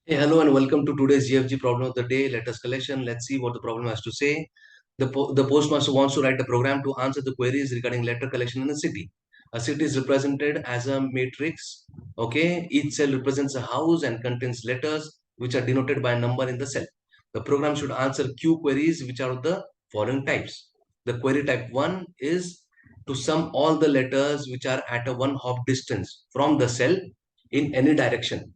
Hey, hello and welcome to today's GFG problem of the day. Letters collection. Let's see what the problem has to say. The postmaster wants to write a program to answer the queries regarding letter collection in a city. A city is represented as a matrix. Okay, each cell represents a house and contains letters which are denoted by a number in the cell. The program should answer Q queries which are of the following types. The query type 1 is to sum all the letters which are at a one hop distance from the cell in any direction.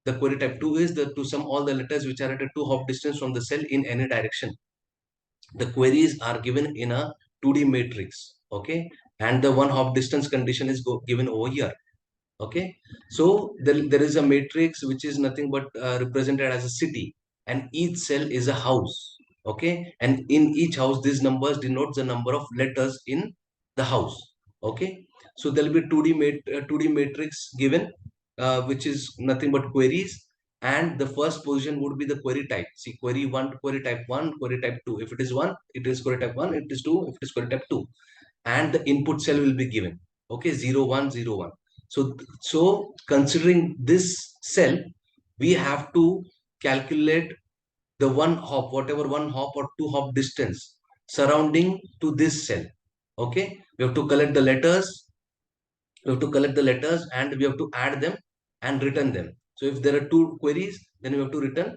The query type 2 is to sum all the letters which are at a two hop distance from the cell in any direction. The queries are given in a 2D matrix. Okay. And the one hop distance condition is given over here. Okay. So there is a matrix which is nothing but represented as a city, and each cell is a house. Okay. And in each house, these numbers denote the number of letters in the house. Okay. So there will be 2D matrix given, which is nothing but queries. And the first position would be the query type. See, query 1 to query type 1, query type 2. If it is 1, it is query type 1. It is 2, if it is query type 2. And the input cell will be given. Okay, 0, 1, 0, 1. So considering this cell, we have to calculate the one hop, whatever one hop or two hop distance surrounding to this cell. Okay, we have to collect the letters. We have to collect the letters and we have to add them and return them. So if there are two queries, then we have to return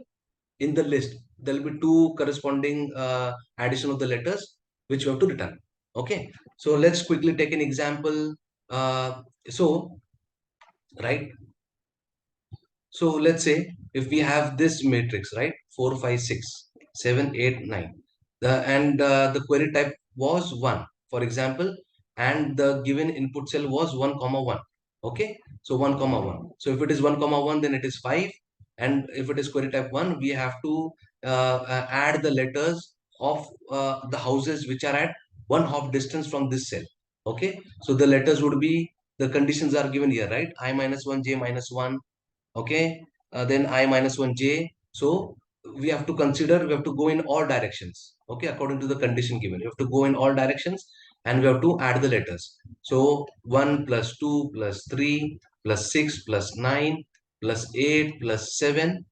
in the list. There will be two corresponding addition of the letters which we have to return. Okay, so let's quickly take an example. So right, so let's say if we have this matrix, right, 4 5 6 7 8 9, the query type was 1, for example, and the given input cell was 1 comma 1. Okay, so 1 comma 1. So if it is 1 comma 1, then it is 5, and if it is query type 1, we have to add the letters of the houses which are at one hop distance from this cell. Okay, so the letters would be, the conditions are given here, right? I minus 1, j minus 1. Okay, then I minus 1 j. So we have to consider, we have to go in all directions. Okay, according to the condition given, you have to go in all directions and we have to add the letters. So 1 plus 2 plus 3 plus 6 plus 9 plus 8 plus 7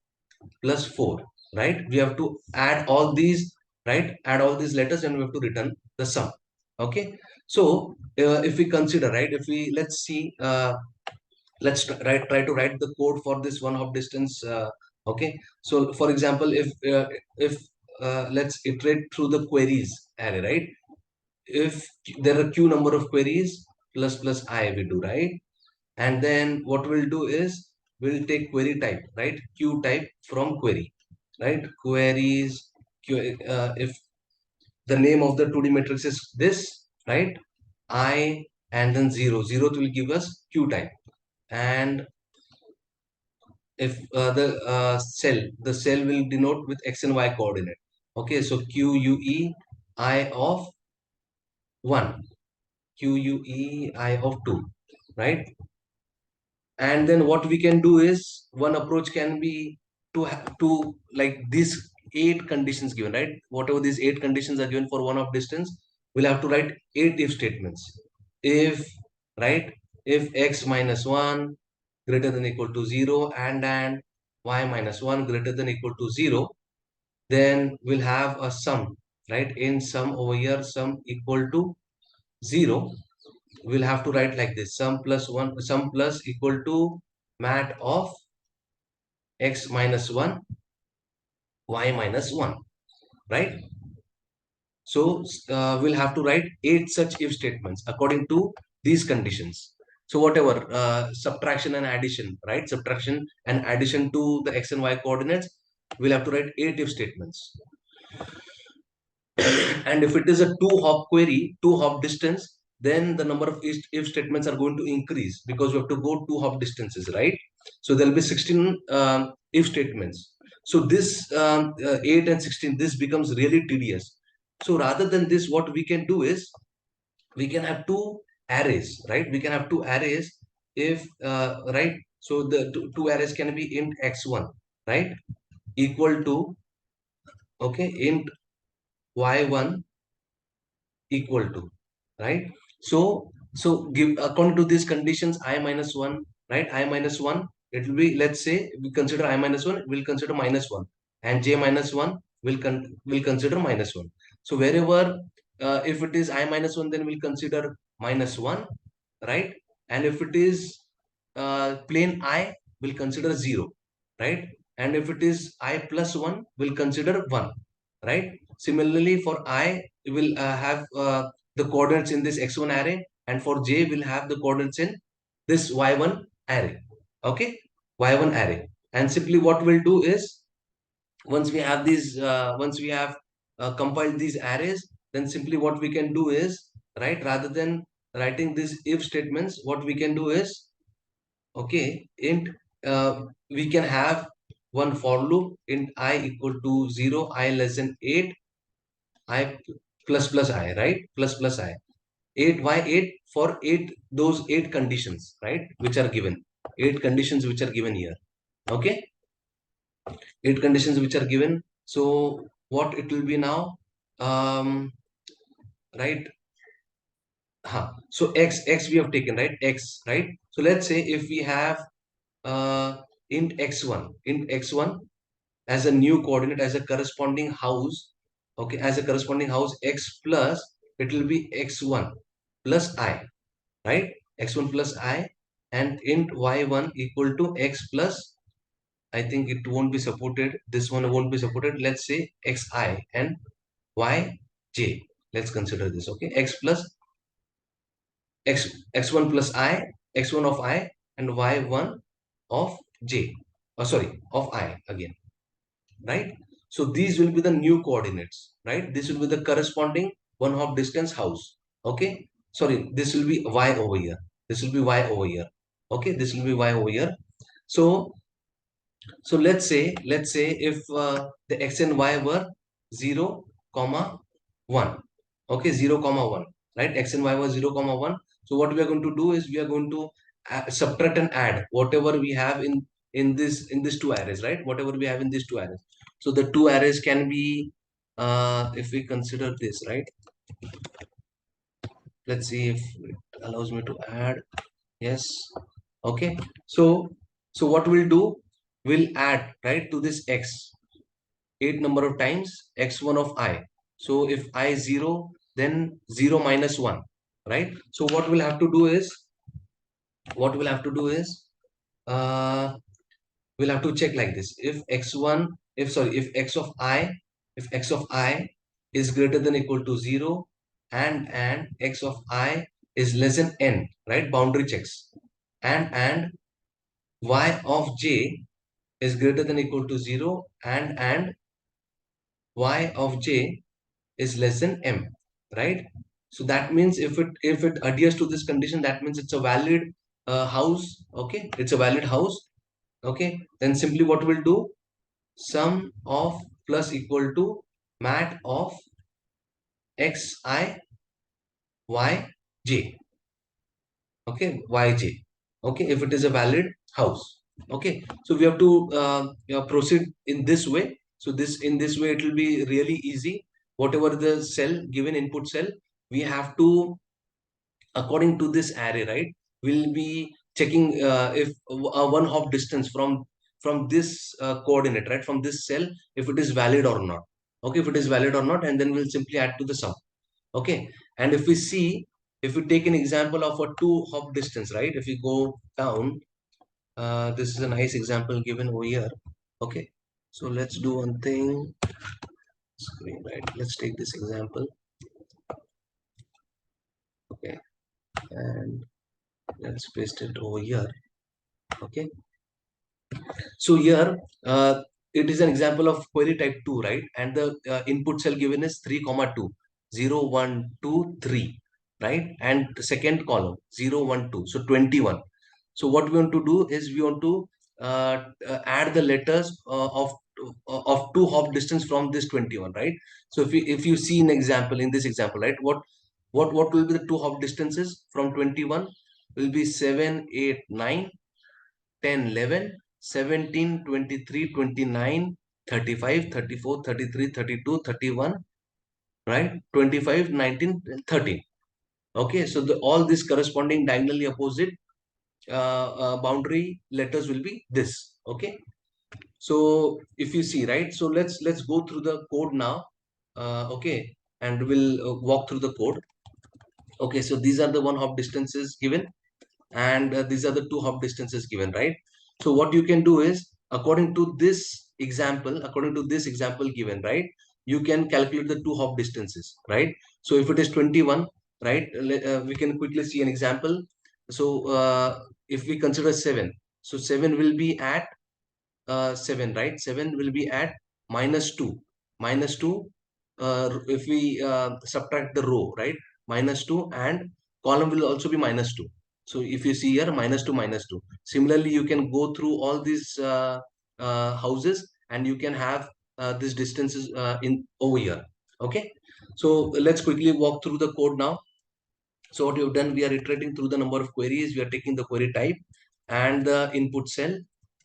plus 4, right? We have to add all these, right? Add all these letters and we have to return the sum. Okay, so if we consider, right, if we, let's see, let's try to write the code for this one hop distance. Okay, so for example, if let's iterate through the queries array, right? If there are q number of queries, plus I we do, right? And then what we'll do is we'll take query type, right? Q type from query, right? Queries if the name of the 2D matrix is this, right? I and then 0 0 will give us q type. And if the cell will denote with x and y coordinate. Okay, so QUEI of 1, QUEI of 2, right? And then what we can do is, one approach can be to have to, like, these 8 conditions given, right? Whatever these 8 conditions are given for one of distance, we'll have to write 8 if statements. If, right, if x minus 1 greater than equal to 0 and y minus 1 greater than equal to 0, then we'll have a sum, right? In sum over here, sum equal to 0, we'll have to write like this: sum plus 1, sum plus equal to mat of x minus 1, y minus 1, right? So we'll have to write 8 such if statements according to these conditions. So whatever subtraction and addition, right? Subtraction and addition to the x and y coordinates, we'll have to write 8 if statements. And if it is a two hop query, two hop distance, then the number of if statements are going to increase because we have to go two hop distances, right? So there'll be 16 if statements. So this 8 and 16, this becomes really tedious. So rather than this, what we can do is we can have two arrays, right? We can have two arrays if, right? So the two arrays can be int x1, right? Equal to, okay, int y1 equal to, right? So give according to these conditions, I minus 1, right? I minus 1 it will be, let's say we consider I minus 1, we'll consider minus 1, and j minus 1 will consider minus 1. So wherever if it is I minus 1, then we'll consider minus 1, right? And if it is plain I, we'll consider 0, right? And if it is I plus 1, we'll consider 1, right? Similarly, for I, we will have the coordinates in this x1 array, and for j, we'll have the coordinates in this y1 array. Okay, y1 array. And simply what we'll do is, once we have compiled these arrays, then simply what we can do is, right, rather than writing these if statements, what we can do is, okay, int we can have one for loop, int I equal to 0, I less than 8, I plus I, right? Plus I. 8, why 8? For 8, those 8 conditions, right? Which are given. 8 conditions which are given here. Okay? 8 conditions which are given. So what it will be now? Right? So x we have taken, right? X, right? So let's say if we have int x1 as a new coordinate, as a corresponding house, okay, as a corresponding house, x plus, it will be x1 plus I, right? X1 plus I, and int y1 equal to x plus, I think it won't be supported, this one won't be supported, let's say xi and yj. Let's consider this, okay? X plus x1 plus I, x1 of I, and y1 of j, sorry, of I again, right? So these will be the new coordinates, right? This will be the corresponding one hop distance house. Okay. Sorry, this will be y over here. This will be y over here. Okay, this will be y over here. So let's say if the x and y were 0 comma 1. Okay, 0 comma 1, right? X and y were 0 comma 1. So what we are going to do is we are going to subtract and add whatever we have in these two arrays, right? Whatever we have in these two arrays. So the two arrays can be, if we consider this, right? Let's see if it allows me to add. Yes. Okay. So what we'll do, we'll add, right, to this x 8 number of times x1 of I. So if I 0, then 0 minus 1, right? So what we'll have to do is, what we'll have to do is, uh, we'll have to check like this. If x1, if sorry, if x of I is greater than equal to 0, and x of I is less than n, right? Boundary checks. And y of j is greater than equal to 0, and y of j is less than m, right? So that means if it adheres to this condition, that means it's a valid house. Okay, it's a valid house. Okay, then simply what we'll do, sum of plus equal to mat of xi yj. Okay, yj. Okay, if it is a valid house. Okay, so we have to proceed in this way. So in this way it will be really easy. Whatever the cell, given input cell, we have to, according to this array, right, we'll be checking if one hop distance from this coordinate, right, from this cell, if it is valid or not. Okay, if it is valid or not, and then we'll simply add to the sum. Okay, and if we see, if we take an example of a two hop distance, right, if we go down, this is a nice example given over here. Okay, so let's do one thing, screen, right, let's take this example. Okay, and let's paste it over here. Okay, so here it is an example of query type 2, right? And the input cell given is 3 comma 2, 0 1 2 3, right? And the second column 0 1 2, so 21. So what we want to do is we want to add the letters of two hop distance from this 21, right? So if you see an example, in this example, right, what will be the two hop distances from 21? Will be 7 8 9 10 11 17 23 29 35 34 33 32 31, right? 25 19 13. Okay, so all this corresponding diagonally opposite boundary letters will be this. Okay. So if you see, right, so let's go through the code now. Okay, and we'll walk through the code. Okay, so these are the one hop distances given, and these are the two hop distances given, right? So what you can do is, according to this example given, right, you can calculate the two hop distances, right? So if it is 21, right, we can quickly see an example. So if we consider 7, so 7 will be at 7, right? 7 will be at minus 2. Minus 2, if we subtract the row, right? Minus 2, and column will also be minus 2. So if you see here, minus 2, minus 2. Similarly, you can go through all these houses, and you can have these distances in over here. Okay. So let's quickly walk through the code now. So what you've done, we are iterating through the number of queries. We are taking the query type and the input cell,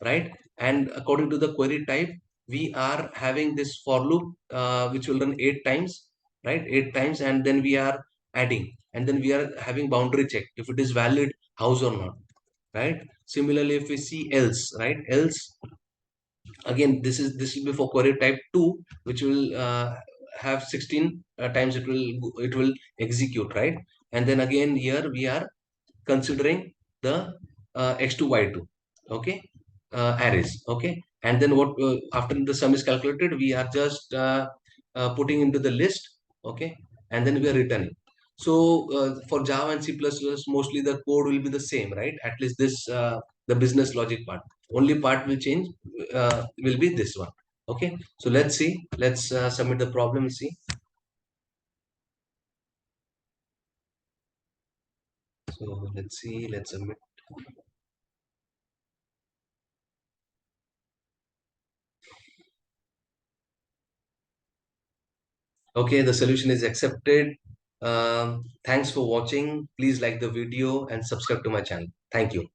right? And according to the query type, we are having this for loop, which will run 8 times, right? 8 times, and then we are adding, and then we are having boundary check if it is valid house or not, right? Similarly, if we see else, right? Else, again, this will be for query type 2, which will have 16 times it will execute, right? And then again here we are considering the x2 y2, okay, arrays, okay. And then what, after the sum is calculated, we are just putting into the list, okay, and then we are returning. So for Java and C++, mostly the code will be the same, right? At least this the business logic part, only part will change, will be this one. Okay, so let's see, let's submit the problem, see. So let's see, let's submit. Okay, the solution is accepted. Thanks for watching. Please like the video and subscribe to my channel. Thank you.